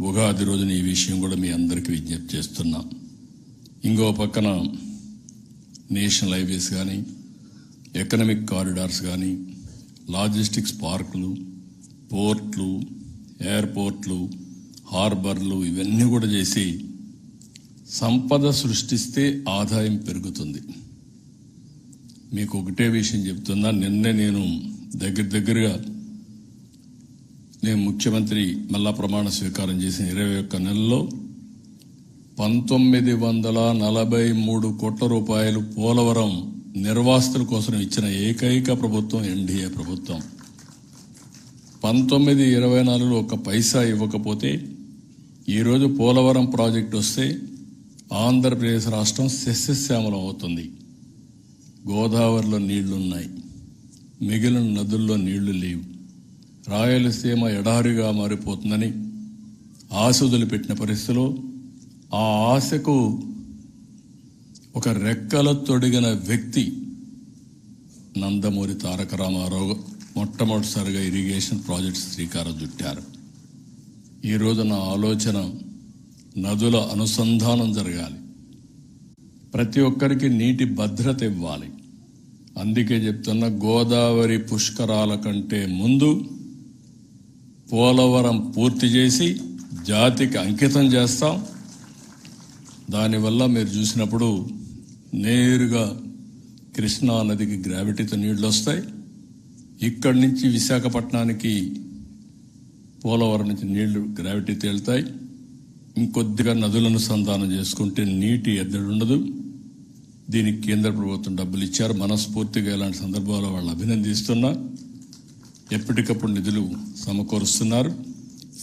ఉగాది రోజున ఈ విషయం కూడా మీ అందరికీ విజ్ఞప్తి చేస్తున్నా. ఇంకో పక్కన నేషనల్ హైవేస్ కానీ, ఎకనామిక్ కారిడార్స్ కానీ, లాజిస్టిక్స్ పార్కులు, పోర్ట్లు, ఎయిర్పోర్ట్లు, హార్బర్లు ఇవన్నీ కూడా చేసి సంపద సృష్టిస్తే ఆదాయం పెరుగుతుంది. మీకు ఒకటే విషయం చెప్తున్నా. నిన్నే నేను దగ్గరగా నేను ముఖ్యమంత్రి మళ్ళా ప్రమాణ స్వీకారం చేసిన 21 నెలల్లో 1943 కోట్ల రూపాయలు పోలవరం నిర్వాసితుల కోసం ఇచ్చిన ఏకైక ప్రభుత్వం ఎన్డీఏ ప్రభుత్వం. 1924లో 1 పైసా ఇవ్వకపోతే ఈరోజు పోలవరం ప్రాజెక్టు వస్తే ఆంధ్రప్రదేశ్ రాష్ట్రం సస్యశ్యామలం అవుతుంది. గోదావరిలో నీళ్లున్నాయి, మిగిలిన నదుల్లో నీళ్లు లేవు. రాయలసీమ ఎడారిగా మారిపోతుందని ఆశ వదిలిపెట్టిన పరిస్థితిలో ఆ ఆశకు ఒక రెక్కల తొడిగిన వ్యక్తి నందమూరి తారక రామారావు మొట్టమొదటిసారిగా ఇరిగేషన్ ప్రాజెక్ట్స్ శ్రీకారం చుట్టారు. ఈరోజు నా ఆలోచన నదుల అనుసంధానం జరగాలి, ప్రతి ఒక్కరికి నీటి భద్రత ఇవ్వాలి. అందుకే చెప్తున్న గోదావరి పుష్కరాల కంటే ముందు పోలవరం పూర్తి చేసి జాతికి అంకితం చేస్తాం. దానివల్ల మీరు చూసినప్పుడు నేరుగా కృష్ణా నదికి గ్రావిటీతో నీళ్లు వస్తాయి. ఇక్కడి నుంచి విశాఖపట్నానికి పోలవరం నుంచి నీళ్లు గ్రావిటీ తేలుతాయి. ఇంకొద్దిగా నదులను సంధానం చేసుకుంటే నీటి ఎద్దడి ఉండదు. దీనికి కేంద్ర ప్రభుత్వం డబ్బులు ఇచ్చారు. మనస్ఫూర్తిగా ఇలాంటి సందర్భాల్లో వాళ్ళు అభినందిస్తున్నా. ఎప్పటికప్పుడు నిధులు సమకూరుస్తున్నారు.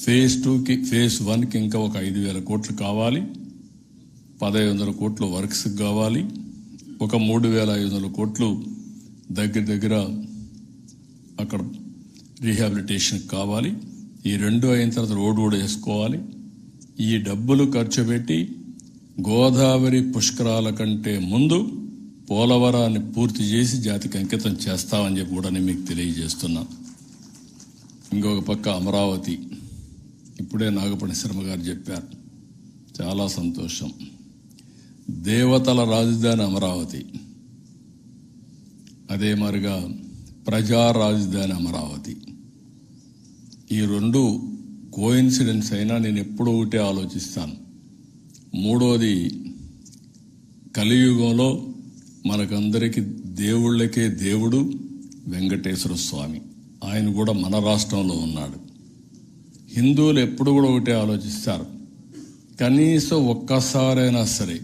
ఫేజ్ 2కి ఫేజ్ 1కి ఇంకా ఒక 5,000 కోట్లు కావాలి. 1,500 కోట్లు వర్క్స్కి కావాలి. ఒక 3,500 కోట్లు దగ్గర అక్కడ రీహాబిలిటేషన్కి కావాలి. ఈ 2 అయిన తర్వాత రోడ్డు కూడా వేసుకోవాలి. ఈ డబ్బులు ఖర్చు పెట్టి గోదావరి పుష్కరాల కంటే ముందు పోలవరాన్ని పూర్తి చేసి జాతికి అంకితం చేస్తామని చెప్పి కూడా నేను మీకు తెలియజేస్తున్నా. ఇంకొక పక్క అమరావతి, ఇప్పుడే నాగపణి శర్మ గారు చెప్పారు, చాలా సంతోషం. దేవతల రాజధాని అమరావతి, అదే మరిగా ప్రజా రాజధాని అమరావతి. ఈ 2 కోయిన్సిడెన్స్ అయినా నేను ఎప్పుడూ ఒకటే ఆలోచిస్తాను. మూడోది, కలియుగంలో మనకందరికీ దేవుళ్ళకే దేవుడు వెంకటేశ్వర స్వామి. ఆయన కూడా మన రాష్ట్రంలో ఉన్నాడు. హిందువులు ఎప్పుడు కూడా ఒకటే ఆలోచిస్తారు, కనీసం ఒక్కసారైనా సరే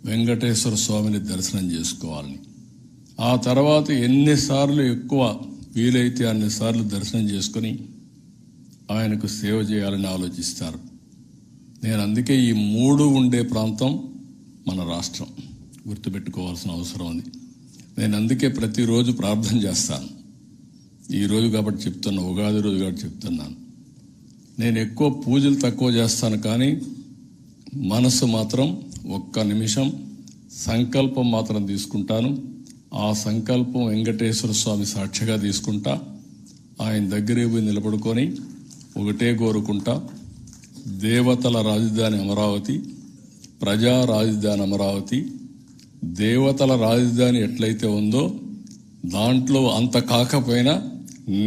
వెంకటేశ్వర స్వామిని దర్శనం చేసుకోవాలని. ఆ తర్వాత ఎన్నిసార్లు ఎక్కువ వీలైతే అన్నిసార్లు దర్శనం చేసుకుని ఆయనకు సేవ చేయాలని ఆలోచిస్తారు. నేను అందుకే ఈ 3 ఉండే ప్రాంతం మన రాష్ట్రం గుర్తుపెట్టుకోవాల్సిన అవసరం ఉంది. నేను అందుకే ప్రతిరోజు ప్రార్థన చేస్తాను. ఈ రోజు కాబట్టి చెప్తున్నా, ఉగాది రోజు కాబట్టి చెప్తున్నాను. నేను ఎక్కువ పూజలు తక్కువ చేస్తాను, కానీ మనసు మాత్రం ఒక్క నిమిషం సంకల్పం మాత్రం తీసుకుంటాను. ఆ సంకల్పం వెంకటేశ్వర స్వామి సాక్షిగా తీసుకుంటా. ఆయన దగ్గరే పోయి నిలబడుకొని ఒకటే కోరుకుంటా, దేవతల రాజధాని అమరావతి, ప్రజా రాజధాని అమరావతి. దేవతల రాజధాని ఎట్లయితే ఉందో దాంట్లో అంత కాకపోయినా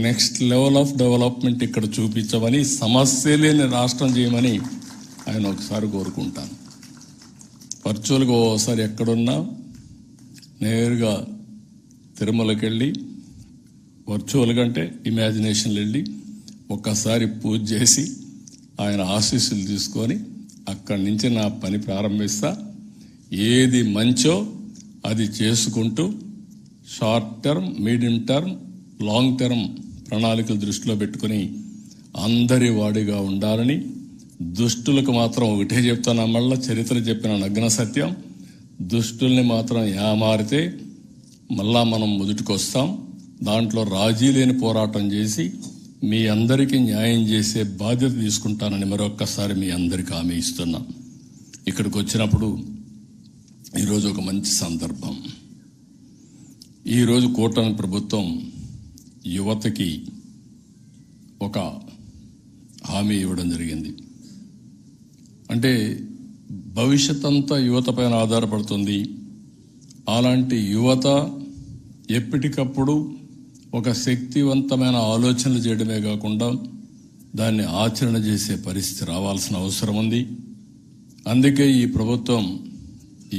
నెక్స్ట్ లెవెల్ ఆఫ్ డెవలప్మెంట్ ఇక్కడ చూపించమని, సమస్య లేని రాష్ట్రం చేయమని ఆయన ఒకసారి కోరుకుంటాను. వర్చువల్గా ఓసారి ఎక్కడున్నా నేరుగా తిరుమలకి వెళ్ళి, వర్చువల్గా అంటే ఇమాజినేషన్లో వెళ్ళి ఒక్కసారి పూజ చేసి ఆయన ఆశీస్సులు తీసుకొని అక్కడి నుంచి నా పని ప్రారంభిస్తా. ఏది మంచో అది చేసుకుంటూ short term, medium term, long term ప్రణాళికలు దృష్టిలో పెట్టుకుని అందరి వాడిగా ఉండాలని. దుష్టులకు మాత్రం ఒకటే చెప్తాను, మళ్ళా చరిత్ర చెప్పిన నగ్న సత్యం, దుష్టుల్ని మాత్రం ఏమారితే మళ్ళా మనం మొదటికొస్తాం. దాంట్లో రాజీ లేని పోరాటం చేసి మీ అందరికీ న్యాయం చేసే బాధ్యత తీసుకుంటానని మరొక్కసారి మీ అందరికీ హామీ ఇస్తున్నా. ఇక్కడికి వచ్చినప్పుడు ఈరోజు ఒక మంచి సందర్భం. ఈరోజు కూటమి ప్రభుత్వం యువతకి ఒక హామీ ఇవ్వడం జరిగింది. అంటే భవిష్యత్ అంతా యువత పైన ఆధారపడుతుంది. అలాంటి యువత ఎప్పటికప్పుడు ఒక శక్తివంతమైన ఆలోచనలు చేయడమే కాకుండా దాన్ని ఆచరణ చేసే పరిస్థితి రావాల్సిన అవసరం ఉంది. అందుకే ఈ ప్రభుత్వం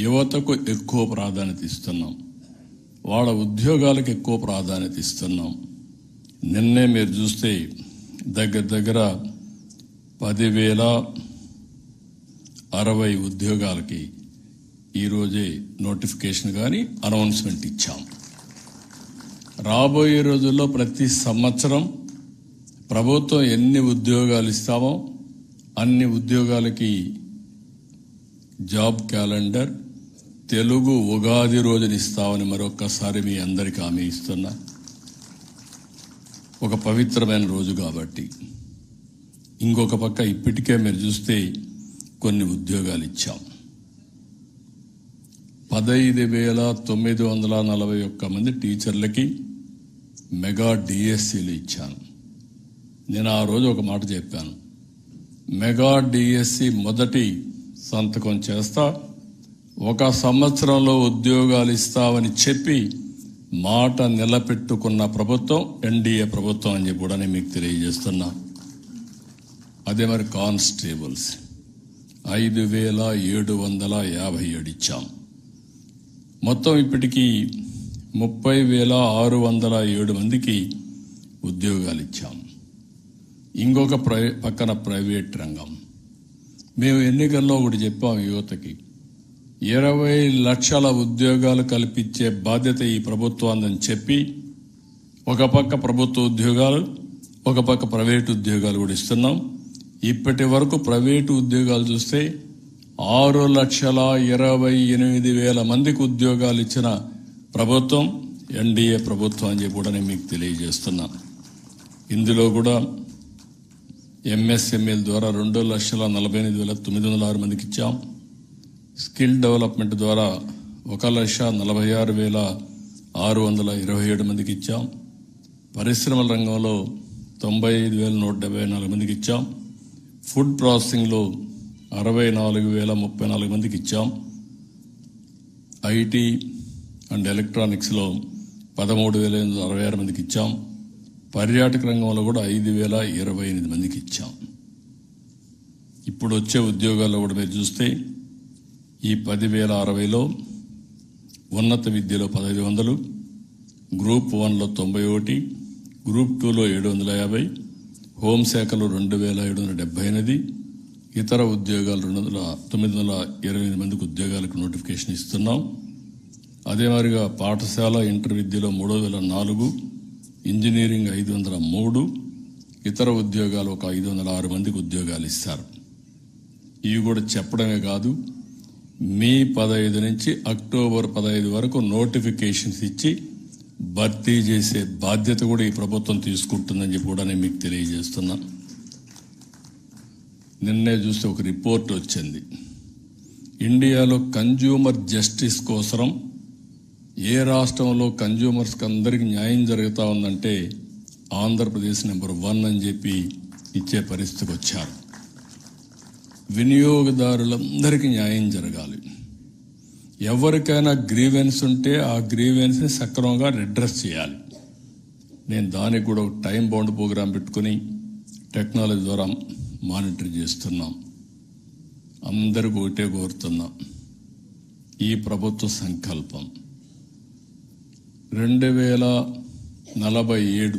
యువతకు ఎక్కువ ప్రాధాన్యత ఇస్తున్నాం, వాళ్ళ ఉద్యోగాలకు ఎక్కువ ప్రాధాన్యత ఇస్తున్నాం. నిన్నే మీరు చూస్తే దగ్గర 10,060 ఉద్యోగాలకి ఈరోజే నోటిఫికేషన్ కానీ అనౌన్స్మెంట్ ఇచ్చాం. రాబోయే రోజుల్లో ప్రతి సంవత్సరం ప్రభుత్వం ఎన్ని ఉద్యోగాలు ఇస్తామో అన్ని ఉద్యోగాలకి జాబ్ క్యాలెండర్ తెలుగు ఉగాది రోజున ఇస్తామని మరొక్కసారి మీ అందరికీ హామీ ఇస్తున్నా. ఒక పవిత్రమైన రోజు కాబట్టి. ఇంకొక పక్క ఇప్పటికే మీరు చూస్తే కొన్ని ఉద్యోగాలు ఇచ్చాం. 15,941 మంది టీచర్లకి మెగా డిఎస్సీలు ఇచ్చాను. నేను ఆ రోజు ఒక మాట చెప్పాను, మెగా డిఎస్సీ మొదటి సంతకం చేస్తా, 1 సంవత్సరంలో ఉద్యోగాలు ఇస్తామని చెప్పి మాట నిలబెట్టుకున్న ప్రభుత్వం ఎన్డీఏ ప్రభుత్వం అని చెప్పి కూడా నేను మీకు తెలియజేస్తున్నా. అదే మరి కానిస్టేబుల్స్ 5,757 ఇచ్చాం. మొత్తం ఇప్పటికీ 30,607 మందికి ఉద్యోగాలు ఇచ్చాం. ఇంకొక పక్కన ప్రైవేట్ రంగం. మేము ఎన్నికల్లో ఒకటి చెప్పాం, యువతకి 20 లక్షల ఉద్యోగాలు కల్పించే బాధ్యత ఈ ప్రభుత్వాన్ని చెప్పి, ఒక పక్క ప్రభుత్వ ఉద్యోగాలు, ఒక పక్క ప్రైవేటు ఉద్యోగాలు కూడా ఇస్తున్నాం. ఇప్పటి వరకు ప్రైవేటు ఉద్యోగాలు చూస్తే 6,28,000 మందికి ఉద్యోగాలు ఇచ్చిన ప్రభుత్వం ఎన్డీఏ ప్రభుత్వం అని చెప్పి కూడా నేను మీకు తెలియజేస్తున్నాను. ఇందులో కూడా ఎంఎస్ఎంఈల ద్వారా 2,48,906 మందికి ఇచ్చాం. స్కిల్ డెవలప్మెంట్ ద్వారా 1,46,627 మందికి ఇచ్చాం. పరిశ్రమల రంగంలో 95,174 మందికి ఇచ్చాం. ఫుడ్ ప్రాసెసింగ్లో 64,034 మందికి ఇచ్చాం. ఐటీ అండ్ ఎలక్ట్రానిక్స్లో 13,866 మందికి ఇచ్చాం. పర్యాటక రంగంలో కూడా 5,028 మందికి ఇచ్చాం. ఇప్పుడు వచ్చే ఉద్యోగాల్లో కూడా మీరు చూస్తే ఈ 10,060లో ఉన్నత విద్యలో 1,500, గ్రూప్ 1లో 91, గ్రూప్ 2లో 750, హోంశాఖలో 2,778, ఇతర ఉద్యోగాలు 928 మందికి ఉద్యోగాలకు నోటిఫికేషన్ ఇస్తున్నాం. అదే మాదిరిగా పాఠశాల ఇంటర్ విద్యలో 3,004, ఇంజనీరింగ్ 503, ఇతర ఉద్యోగాలు ఒక 506 మందికి ఉద్యోగాలు ఇస్తారు. ఇవి కూడా చెప్పడమే కాదు, మే 15 నుంచి అక్టోబర్ 15 వరకు నోటిఫికేషన్స్ ఇచ్చి భర్తీ చేసే బాధ్యత కూడా ఈ ప్రభుత్వం తీసుకుంటుందని చెప్పి కూడా నేను మీకు తెలియజేస్తున్నా. నిన్నే చూస్తే ఒక రిపోర్ట్ వచ్చింది, ఇండియాలో కన్జ్యూమర్ జస్టిస్ కోసం ఏ రాష్ట్రంలో కన్జ్యూమర్స్కి అందరికీ న్యాయం జరుగుతూ ఉందంటే ఆంధ్రప్రదేశ్ నెంబర్ 1 అని చెప్పి ఇచ్చే పరిస్థితికి వచ్చారు. వినియోగదారులందరికీ న్యాయం జరగాలి. ఎవరికైనా గ్రీవెన్స్ ఉంటే ఆ గ్రీవెన్స్ని సక్రమంగా అడ్రస్ చేయాలి. నేను దానికి కూడా ఒక టైం బౌండ్ ప్రోగ్రాం పెట్టుకుని టెక్నాలజీ ద్వారా మానిటర్ చేస్తున్నాం. అందరికీ ఒకటే కోరుతున్నాం, ఈ ప్రభుత్వ సంకల్పం 2047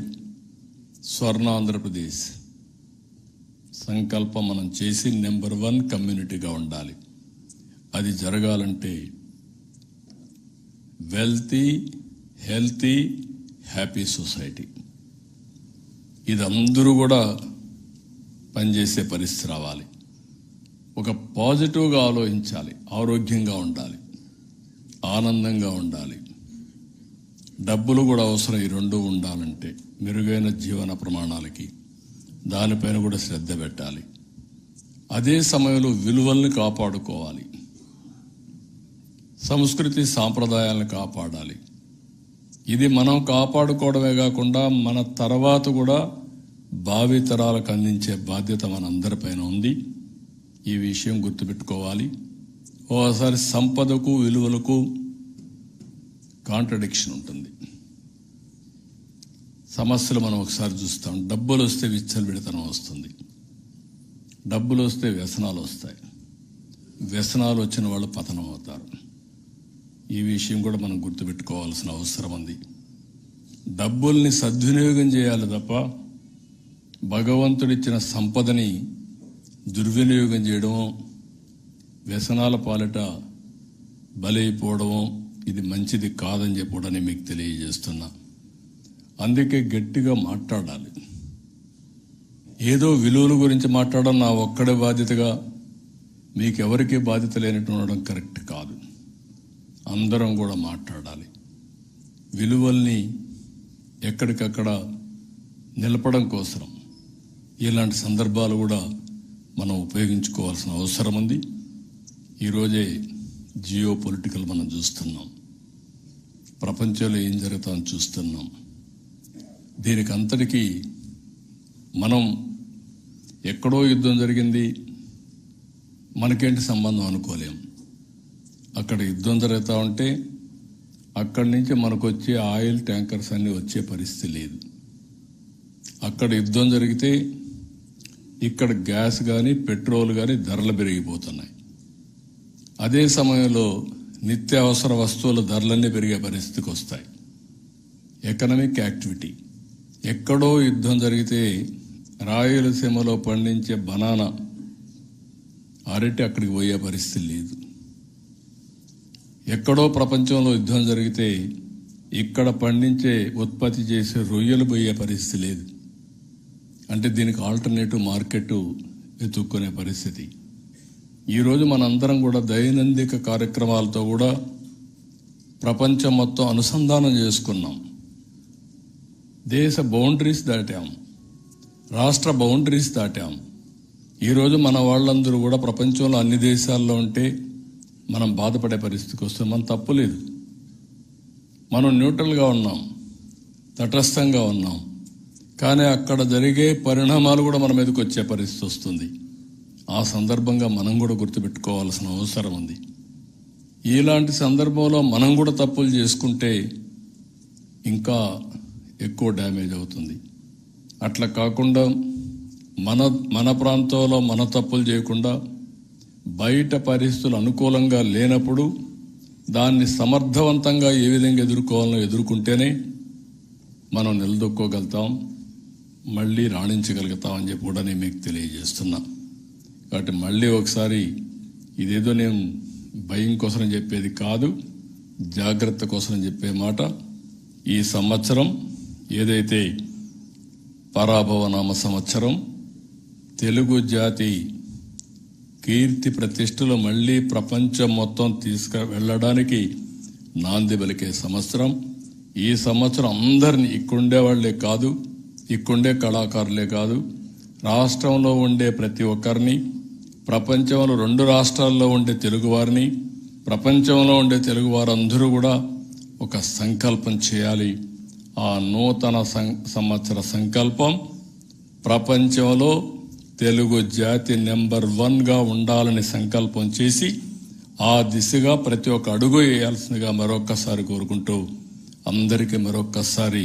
స్వర్ణ ఆంధ్రప్రదేశ్ సంకల్పం మనం చేసి నెంబర్ 1 కమ్యూనిటీగా ఉండాలి. అది జరగాలంటే వెల్తీ, హెల్తీ, హ్యాపీ సొసైటీ, ఇది అందరూ కూడా పనిచేసే పరిస్థితి రావాలి. ఒక పాజిటివ్గా ఆలోచించాలి, ఆరోగ్యంగా ఉండాలి, ఆనందంగా ఉండాలి. డబ్బులు కూడా అవసరం. ఈ రెండు ఉండాలంటే మెరుగైన జీవన ప్రమాణాలకి దానిపైన కూడా శ్రద్ధ పెట్టాలి. అదే సమయంలో విలువల్ని కాపాడుకోవాలి, సంస్కృతి సాంప్రదాయాలను కాపాడాలి. ఇది మనం కాపాడుకోవడమే కాకుండా మన తర్వాత కూడా భావితరాలకు అందించే బాధ్యత మనందరిపైన ఉంది. ఈ విషయం గుర్తుపెట్టుకోవాలి. ఓసారి సంపదకు విలువలకు కాంట్రడిక్షన్ ఉంటుంది. సమస్యలు మనం ఒకసారి చూస్తాం. డబ్బులు వస్తే విచ్చలవిడితనం వస్తుంది, డబ్బులు వస్తే వ్యసనాలు వస్తాయి, వ్యసనాలు వచ్చిన వాళ్ళు పతనం అవుతారు. ఈ విషయం కూడా మనం గుర్తుపెట్టుకోవాల్సిన అవసరం ఉంది. డబ్బుల్ని సద్వినియోగం చేయాలి తప్ప భగవంతుడిచ్చిన సంపదని దుర్వినియోగం చేయడమో, వ్యసనాల పాలిట బలైపోవడమో ఇది మంచిది కాదని చెప్పి మీకు తెలియజేస్తున్నా. అందుకే గట్టిగా మాట్లాడాలి. ఏదో విలువల గురించి మాట్లాడడం నా ఒక్కడే బాధ్యతగా మీకెవరికీ బాధ్యత లేనట్టు ఉండడం కరెక్ట్ కాదు. అందరం కూడా మాట్లాడాలి. విలువల్ని ఎక్కడికక్కడ నిలపడం కోసం ఇలాంటి సందర్భాలు కూడా మనం ఉపయోగించుకోవాల్సిన అవసరం ఉంది. ఈరోజే జియో పొలిటికల్ మనం చూస్తున్నాం, ప్రపంచంలో ఏం జరుగుతుందో చూస్తున్నాం. దీనికి అంతటికీ మనం ఎక్కడో యుద్ధం జరిగింది, మనకేంటి సంబంధం అనుకోలేం. అక్కడ యుద్ధం జరుగుతూ ఉంటే అక్కడి నుంచి మనకు వచ్చే ఆయిల్ ట్యాంకర్స్ అన్నీ వచ్చే పరిస్థితి లేదు. అక్కడ యుద్ధం జరిగితే ఇక్కడ గ్యాస్ కానీ పెట్రోల్ కానీ ధరలు పెరిగిపోతున్నాయి. అదే సమయంలో నిత్యావసర వస్తువుల ధరలన్నీ పెరిగే పరిస్థితికి వస్తాయి. ఎకనామిక్ యాక్టివిటీ, ఎక్కడో యుద్ధం జరిగితే రాయలసీమలో పండించే బనానా, అరటి అక్కడికి పోయే పరిస్థితి లేదు. ఎక్కడో ప్రపంచంలో యుద్ధం జరిగితే ఇక్కడ పండించే ఉత్పత్తి చేసే రొయ్యలు పోయే పరిస్థితి లేదు. అంటే దీనికి ఆల్టర్నేటివ్ మార్కెట్ వెతుక్కునే పరిస్థితి. ఈరోజు మనందరం కూడా దైనందిక కార్యక్రమాలతో కూడా ప్రపంచం మొత్తం అనుసంధానం చేసుకున్నాం. దేశ బౌండరీస్ దాటాం, రాష్ట్ర బౌండరీస్ దాటాం. ఈరోజు మన వాళ్ళందరూ కూడా ప్రపంచంలో అన్ని దేశాల్లో ఉంటే మనం బాధపడే పరిస్థితికి వస్తే మన తప్పు లేదు. మనం న్యూట్రల్గా ఉన్నాం, తటస్థంగా ఉన్నాం. కానీ అక్కడ జరిగే పరిణామాలు కూడా మన మీదకి వచ్చే పరిస్థితి వస్తుంది. ఆ సందర్భంగా మనం కూడా గుర్తుపెట్టుకోవాల్సిన అవసరం ఉంది. ఇలాంటి సందర్భంలో మనం కూడా తప్పులు చేసుకుంటే ఇంకా ఎక్కువ డ్యామేజ్ అవుతుంది. అట్లా కాకుండా మన ప్రాంతంలో మన తప్పులు చేయకుండా బయట పరిస్థితులు అనుకూలంగా లేనప్పుడు దాన్ని సమర్థవంతంగా ఏ విధంగా ఎదుర్కోవాలో ఎదుర్కొంటేనే మనం నిలదొక్కోగలుగుతాం, మళ్ళీ రాణించగలుగుతాం అని చెప్పి కూడా నేను మీకు తెలియజేస్తున్నా. కాబట్టి మళ్ళీ ఒకసారి ఇదేదో నేను భయం కోసం చెప్పేది కాదు, జాగ్రత్త కోసం చెప్పే మాట. ఈ సంవత్సరం ఏదైతే పరాభవనామ సంవత్సరం, తెలుగు జాతి కీర్తి ప్రతిష్టలు మళ్లీ ప్రపంచం మొత్తం వెళ్ళడానికి నాంది పలికే సంవత్సరం. ఈ సంవత్సరం అందరినీ, ఇక్కడుండే వాళ్లే కాదు, ఇక్కడుండే కళాకారులే కాదు, రాష్ట్రంలో ఉండే ప్రతి ఒక్కరిని, ప్రపంచంలో 2 రాష్ట్రాల్లో ఉండే తెలుగువారిని, ప్రపంచంలో ఉండే తెలుగు వారందరూ కూడా ఒక సంకల్పం చేయాలి. ఆ నూతన సంవత్సర సంకల్పం ప్రపంచంలో తెలుగు జాతి నెంబర్ 1గా ఉండాలని సంకల్పం చేసి ఆ దిశగా ప్రతి ఒక్క అడుగు వేయాల్సిందిగా మరొక్కసారి కోరుకుంటూ అందరికీ మరొక్కసారి